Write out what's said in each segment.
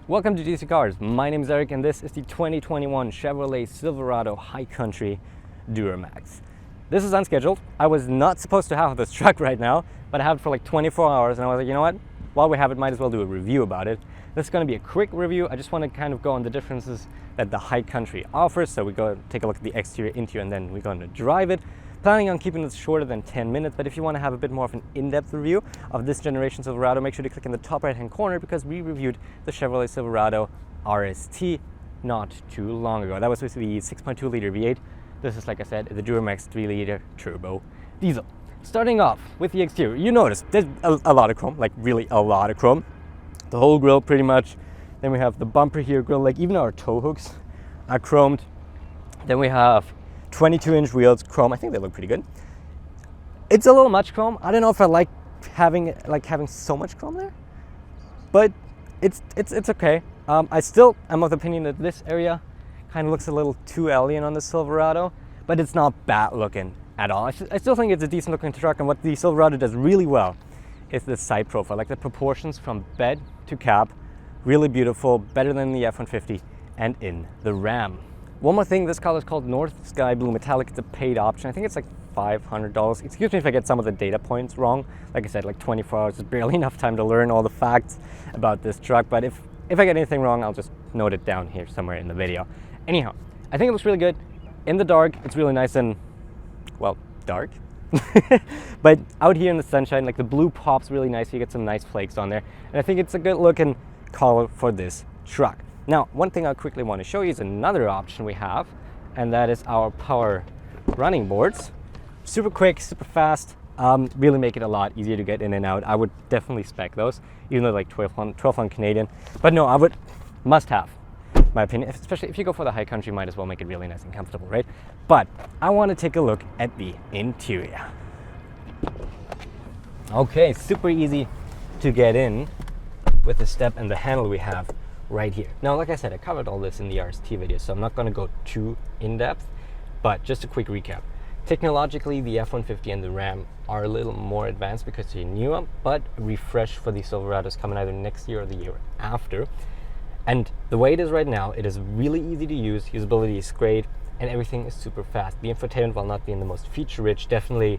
Welcome to DC Cars. My name is Eric and this is the 2021 Chevrolet Silverado High Country Duramax. This is unscheduled. I was not supposed to have this truck right now, but I have it for like 24 hours and I was like, you know what? While we have it, might as well do a review about it. This is going to be a quick review. I just want to kind of go on the differences that the High Country offers. So we go take a look at the exterior, interior, and then we're going to drive it. Planning on keeping this shorter than 10 minutes, but if you want to have a bit more of an in-depth review of this generation Silverado, make sure to click in the top right-hand corner because we reviewed the Chevrolet Silverado RST not too long ago. That was with the 6.2 liter V8. This is, like I said, the Duramax 3 liter turbo diesel. Starting off with the exterior, you notice there's a lot of chrome, like really a lot of chrome. The whole grille pretty much. Then we have the bumper here, grille, like even our tow hooks are chromed. Then we have 22-inch wheels, chrome. I think they look pretty good. It's a little much chrome. I don't know if I like having so much chrome there, but it's okay. I still am of the opinion that this area kind of looks a little too alien on the Silverado, but it's not bad looking at all. I still think it's a decent looking truck, and what the Silverado does really well is the side profile, like the proportions from bed to cab, really beautiful, better than the F150 and in the Ram. One more thing, this color is called North Sky Blue Metallic. It's a paid option. I think it's like $500. Excuse me if I get some of the data points wrong. Like I said, like 24 hours is barely enough time to learn all the facts about this truck. But if I get anything wrong, I'll just note it down here somewhere in the video. Anyhow, I think it looks really good. In the dark, it's really nice and, well, dark. But out here in the sunshine, like the blue pops really nice. You get some nice flakes on there. And I think it's a good looking color for this truck. Now, one thing I quickly want to show you is another option we have, and that is our power running boards. Super quick, super fast, really make it a lot easier to get in and out. I would definitely spec those, even though like 12 on Canadian. But no, I would must have, my opinion, especially if you go for the High Country, you might as well make it really nice and comfortable, right? But I want to take a look at the interior. Okay, super easy to get in with the step and the handle we have right here. Now, like I said, I covered all this in the RST video, so I'm not going to go too in-depth, but just a quick recap. Technologically, the F150 and the Ram are a little more advanced because they're newer, but refresh for the Silverados coming either next year or the year after. And the way it is right now, it is really easy to use, usability is great, and everything is super fast. The infotainment, while not being the most feature-rich, definitely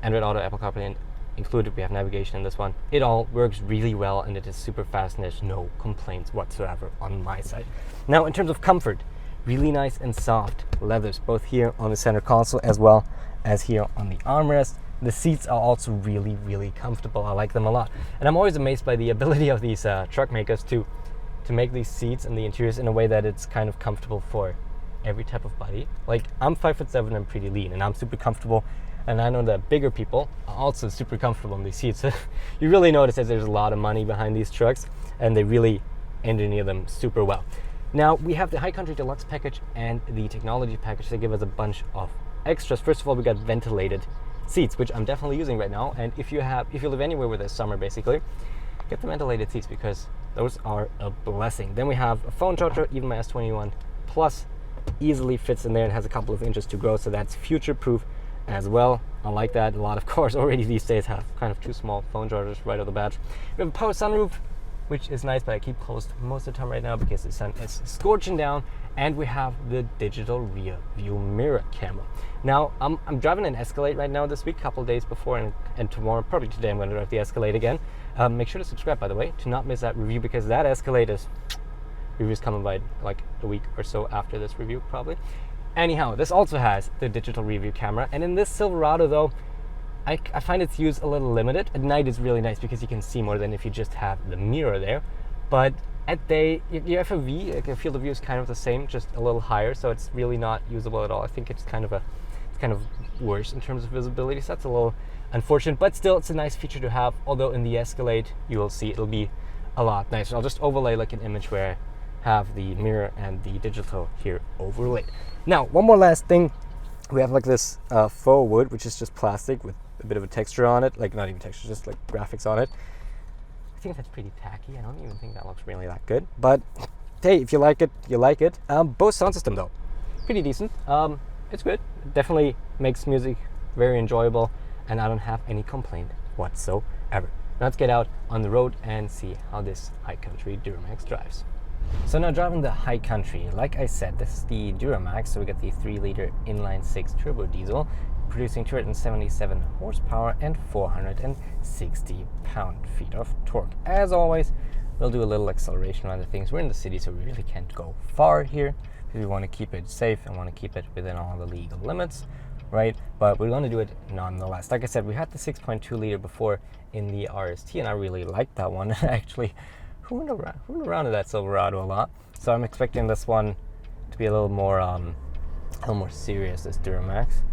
Android Auto, Apple CarPlay included. We have navigation in this one. It all works really well and it is super fast and there's no complaints whatsoever on my side. Now, in terms of comfort, really nice and soft leathers, both here on the center console as well as here on the armrest. The seats are also really, really comfortable. I like them a lot. And I'm always amazed by the ability of these truck makers to make these seats and the interiors in a way that it's kind of comfortable for every type of body. Like, I'm 5'7", I'm pretty lean and I'm super comfortable. And I know that bigger people are also super comfortable in these seats. You really notice that there's a lot of money behind these trucks and they really engineer them super well. Now, we have the High Country Deluxe package and the technology package. They give us a bunch of extras. First of all, we got ventilated seats, which I'm definitely using right now. And if you live anywhere where there's summer, basically, get the ventilated seats because those are a blessing. Then we have a phone charger. Even my S21 Plus easily fits in there and has a couple of inches to grow, so that's future-proof as well. I like that. A lot of cars already these days have kind of too small phone chargers right off the bat. We have a power sunroof, which is nice, but I keep closed most of the time right now because the sun is scorching down. And we have the digital rear view mirror camera. Now, I'm driving an Escalade right now this week, a couple of days before, and tomorrow, probably today, I'm going to drive the Escalade again. Make sure to subscribe, by the way, to not miss that review, because that Escalade is reviews coming by like a week or so after this review, probably. Anyhow, this also has the digital rear view camera, and in this Silverado though, I find its use a little limited. At night it's really nice because you can see more than if you just have the mirror there, but at day, your FOV, like, your field of view is kind of the same, just a little higher, so it's really not usable at all. I think it's kind of worse in terms of visibility, so that's a little unfortunate, but still it's a nice feature to have, although in the Escalade you will see it'll be a lot nicer. I'll just overlay like an image where I have the mirror and the digital here overlaid. Now, one more last thing. We have like this faux wood, which is just plastic with a bit of a texture on it, like not even texture, just like graphics on it. I think that's pretty tacky. I don't even think that looks really that good, but hey, if you like it, you like it. Bose sound system though, pretty decent. It's good. It definitely makes music very enjoyable, and I don't have any complaint whatsoever. let's get out on the road and see how this high country Duramax drives. So now driving the high country, like I said, this is the Duramax, so we got the 3-liter inline-6 turbo diesel, producing 277 horsepower and 460 pound-feet of torque. As always, we'll do a little acceleration on the things. We're in the city, so we really can't go far here, because we want to keep it safe and want to keep it within all the legal limits, right? But we're going to do it nonetheless. Like I said, we had the 6.2 liter before in the RST, and I really liked that one. Actually, who went around in that Silverado a lot. So I'm expecting this one to be a little more serious, this Duramax.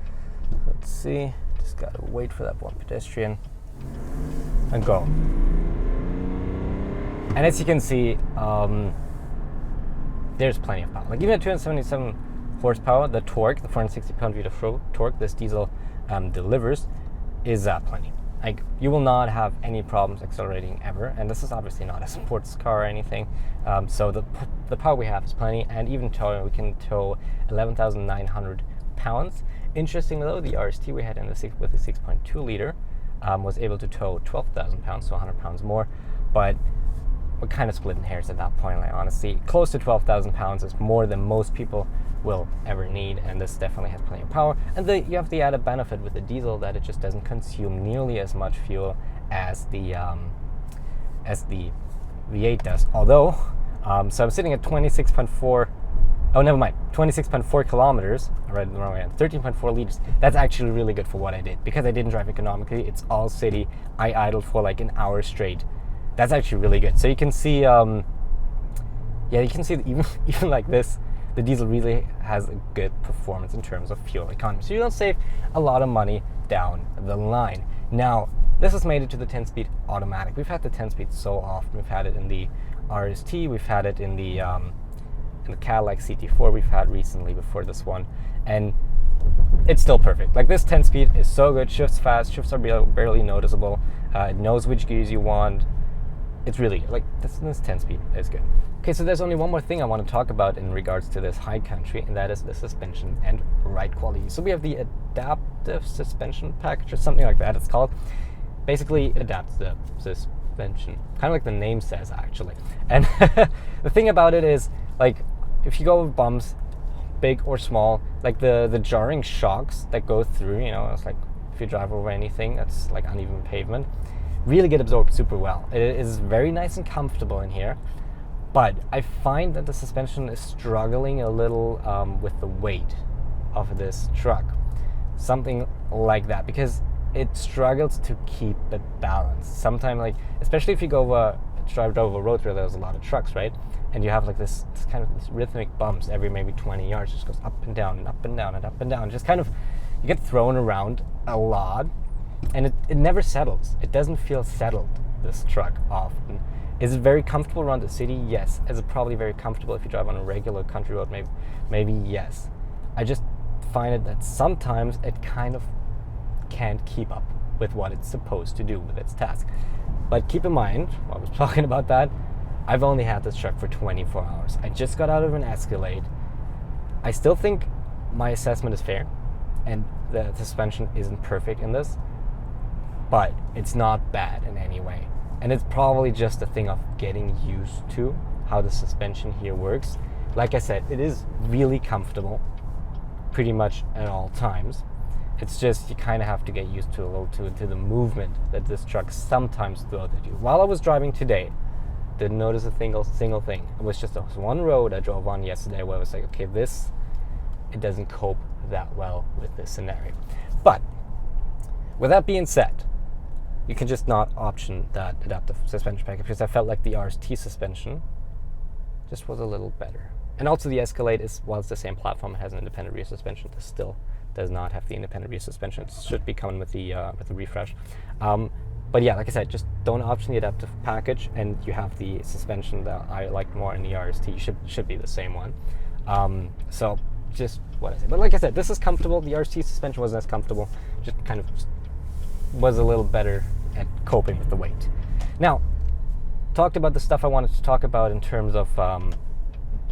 Let's see. Just gotta wait for that one pedestrian and go. And as you can see, there's plenty of power. Like even at 277 horsepower, the torque, the 460 pound-feet of torque this diesel delivers is plenty. Like you will not have any problems accelerating ever, and this is obviously not a sports car or anything. So the power we have is plenty, and even towing, we can tow 11,900 pounds. Interestingly though, the RST we had in with the 6.2 liter was able to tow 12,000 pounds, so 100 pounds more, but we're kind of splitting hairs at that point. Like honestly, close to 12,000 pounds is more than most people will ever need, and this definitely has plenty of power. And you have the added benefit with the diesel that it just doesn't consume nearly as much fuel as the V8 does. Although, so I'm sitting at 26.4. Oh, never mind. 26.4 kilometers. I read it the wrong way. 13.4 liters. That's actually really good for what I did, because I didn't drive economically. It's all city. I idled for like an hour straight. That's actually really good. So you can see, you can see that even like this, the diesel really has a good performance in terms of fuel economy. So you don't save a lot of money down the line. Now, this has made it to the 10-speed automatic. We've had the 10-speed so often. We've had it in the RST. We've had it in the Cadillac CT4 we've had recently before this one. And it's still perfect. Like this 10-speed is so good. Shifts fast. Shifts are barely noticeable. It knows which gears you want. It's really good. Like this 10-speed is good. Okay, so there's only one more thing I want to talk about in regards to this high country, and that is the suspension and ride quality. So we have the adaptive suspension package, or something like that it's called. Basically, it adapts the suspension, kind of like the name says, actually. And the thing about it is, like, if you go with bumps, big or small, like the jarring shocks that go through, you know, it's like if you drive over anything that's like uneven pavement, really get absorbed super well. It is very nice and comfortable in here. But I find that the suspension is struggling a little with the weight of this truck. Something like that, because it struggles to keep it balanced. Sometimes, like, especially if you drive over roads where there's a lot of trucks, right? And you have like this rhythmic bumps every maybe 20 yards, just goes up and down and up and down and up and down. Just kind of, you get thrown around a lot, and it never settles. It doesn't feel settled, this truck, often. Is it very comfortable around the city? Yes. Is it probably very comfortable if you drive on a regular country road? Maybe yes. I just find it that sometimes it kind of can't keep up with what it's supposed to do with its task. But keep in mind, while I was talking about that, I've only had this truck for 24 hours. I just got out of an Escalade. I still think my assessment is fair, and the suspension isn't perfect in this, but it's not bad in any way. And it's probably just a thing of getting used to how the suspension here works. Like I said, it is really comfortable pretty much at all times. It's just you kind of have to get used to to the movement that this truck sometimes throws at you. While I was driving today, didn't notice a single thing. It was just one road I drove on yesterday where I was like, okay, it doesn't cope that well with this scenario. But with that being said, you can just not option that adaptive suspension package, because I felt like the RST suspension just was a little better. And also the Escalade while it's the same platform, it has an independent rear suspension. This still does not have the independent rear suspension. It should be coming with the refresh. But yeah, like I said, just don't option the adaptive package, and you have the suspension that I like more in the RST. Should be the same one. So just what I said. But like I said, this is comfortable. The RST suspension wasn't as comfortable. Just kind of was a little better at coping with the weight. Now, talked about the stuff I wanted to talk about in terms of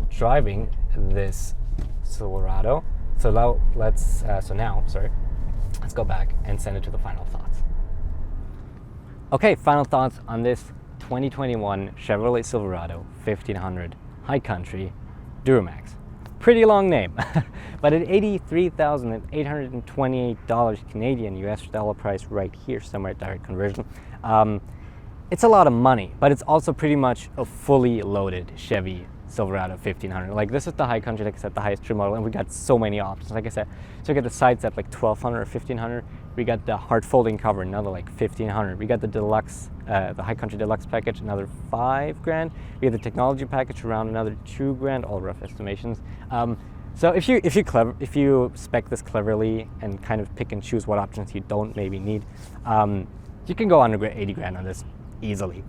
driving this Silverado. So now let's go back and send it to the final thoughts. Okay, final thoughts on this 2021 Chevrolet Silverado 1500 High Country Duramax. Pretty long name, but at $83,828 Canadian US dollar price right here, somewhere at direct conversion. It's a lot of money, but it's also pretty much a fully loaded Chevy Silverado 1500. Like, this is the High Country, like I said, the highest trim model, and we got so many options. Like I said, so we got the side step like 1200 or 1500. We got the hard folding cover, another like 1500. We got the deluxe, the High Country deluxe package, another $5,000. We got the technology package around another $2,000, all rough estimations. So if you spec this cleverly and kind of pick and choose what options you don't maybe need, you can go under $80,000 on this easily.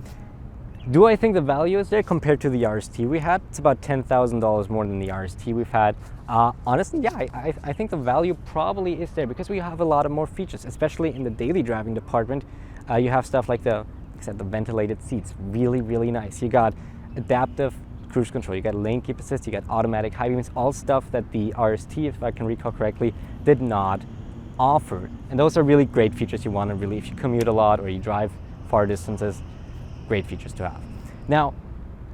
Do I think the value is there compared to the RST we had? It's about $10,000 more than the RST we've had. Honestly, yeah, I think the value probably is there because we have a lot of more features, especially in the daily driving department. You have stuff like the ventilated seats, really, really nice. You got adaptive cruise control, you got lane keep assist, you got automatic high beams, all stuff that the RST, if I can recall correctly, did not offer. And those are really great features you want to really, if you commute a lot or you drive far distances, great features to have. Now,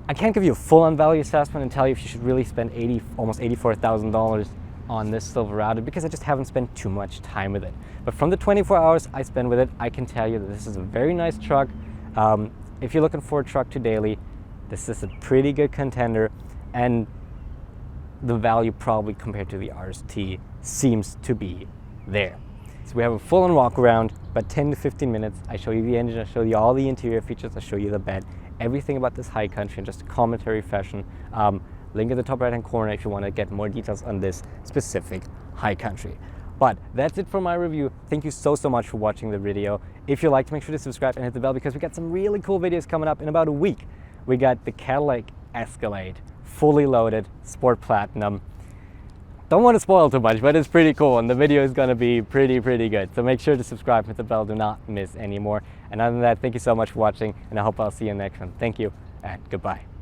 I can't give you a full-on value assessment and tell you if you should really spend almost $84,000 on this Silverado because I just haven't spent too much time with it. But from the 24 hours I spent with it, I can tell you that this is a very nice truck. If you're looking for a truck to daily, this is a pretty good contender, and the value probably compared to the RST seems to be there. So we have a full-on walk around, about 10 to 15 minutes. I show you the engine, I show you all the interior features, I show you the bed, everything about this High Country in just a commentary fashion. Link in the top right-hand corner if you want to get more details on this specific High Country. But that's it for my review. Thank you so much for watching the video. If you liked, make sure to subscribe and hit the bell because we got some really cool videos coming up in about a week. We got the Cadillac Escalade, fully loaded, Sport Platinum. Don't want to spoil too much, but it's pretty cool and the video is going to be pretty good. So make sure to subscribe, hit the bell, do not miss any more. And other than that, thank you so much for watching and I hope I'll see you in the next one. Thank you and goodbye.